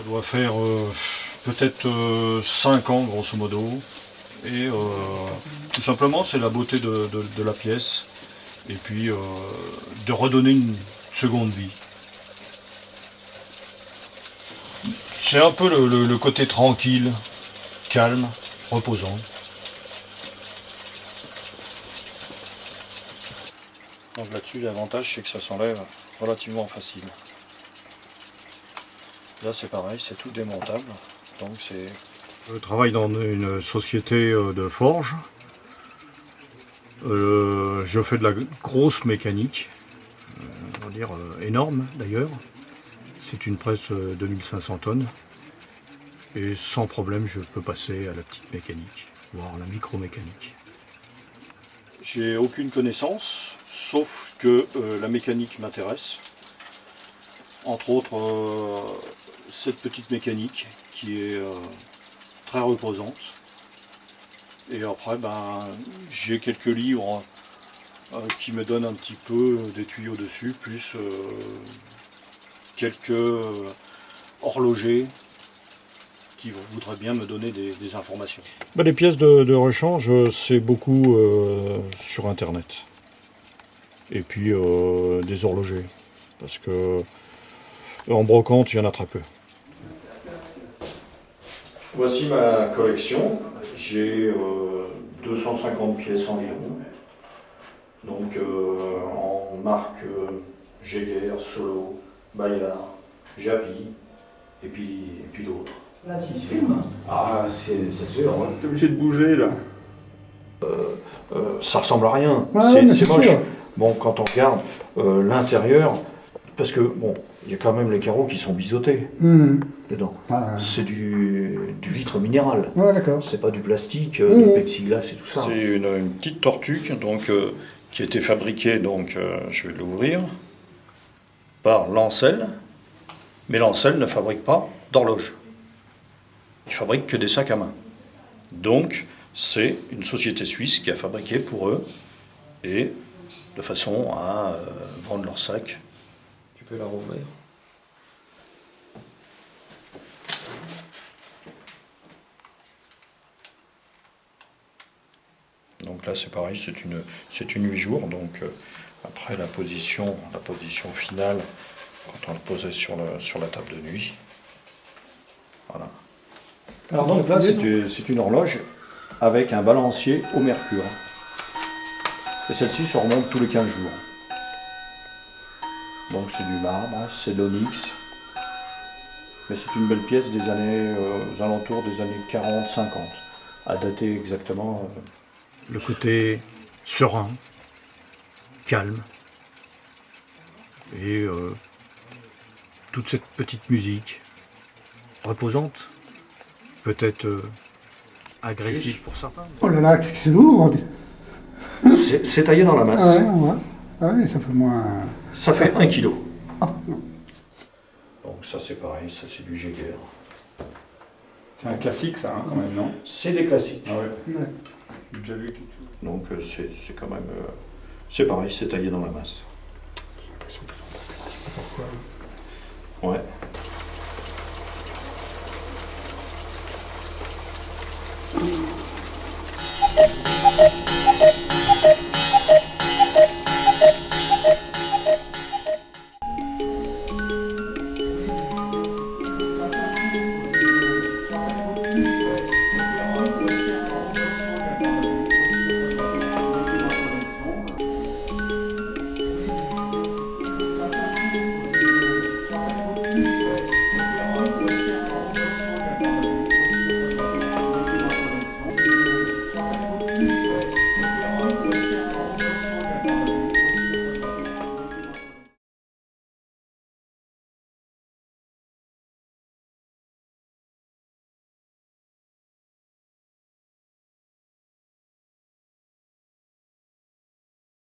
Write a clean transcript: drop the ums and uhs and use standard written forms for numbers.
doit faire peut-être 5 ans grosso modo. Et tout simplement c'est la beauté de la pièce. Et puis de redonner une seconde vie. C'est un peu le côté tranquille, calme, reposant. Donc là-dessus l'avantage c'est que ça s'enlève relativement facile. Là c'est pareil, c'est tout démontable. Donc c'est... Je travaille dans une société de forge. Je fais de la grosse mécanique, on va dire énorme d'ailleurs. C'est une presse 2500 tonnes. Et sans problème je peux passer à la petite mécanique, voire la micro-mécanique. J'ai aucune connaissance, sauf que la mécanique m'intéresse. Entre autres, cette petite mécanique qui est très reposante. Et après, j'ai quelques livres qui me donnent un petit peu des tuyaux dessus, plus quelques horlogers qui voudraient bien me donner des informations. Les pièces de rechange, c'est beaucoup sur internet. Et puis des horlogers. Parce que en brocante, il y en a très peu. Voici ma collection. J'ai 250 pièces environ. Donc en marque Jaeger, Solo, Bayard, Japi et puis d'autres. Là, s'il se filme. Ah, c'est sûr. Hein. T'es obligé de bouger là. Ça ressemble à rien. Ouais, c'est moche. sûr. Bon, quand on regarde l'intérieur, parce que bon, il y a quand même les carreaux qui sont biseautés dedans. Ah, c'est du vitre minéral. ouais, d'accord. C'est pas du plastique, du plexiglas et tout ça. C'est une petite tortue donc, qui a été fabriquée, donc je vais l'ouvrir, par Lancel. Mais Lancel ne fabrique pas d'horloge. Il fabrique que des sacs à main. Donc, c'est une société suisse qui a fabriqué pour eux, et de façon à vendre leurs sacs. Tu peux la rouvrir. Donc là, c'est pareil, c'est une 8 jours. Donc après la position finale, quand on le posait sur la table de nuit. Voilà. Alors donc là, c'est une horloge avec un balancier au mercure. Et celle-ci se remonte tous les 15 jours. Donc c'est du marbre, c'est de l'onyx. Mais c'est une belle pièce des années, aux alentours des années 40-50. À dater exactement. Le côté serein, calme. Et toute cette petite musique reposante. Peut-être agressif pour certains. Oh là là, c'est lourd. C'est taillé dans la masse. Ah ouais. Ah ouais, ça fait moins... Ça fait 1 kg. Ah, non. Donc ça c'est pareil, ça c'est du Jaeger. C'est un classique ça, hein, quand même, non? C'est des classiques. Ah ouais. Ouais. J'ai déjà vu quelque chose. Donc c'est quand même... c'est pareil, c'est taillé dans la masse. J'ai l'impression qu'ils font pas pourquoi. Ouais.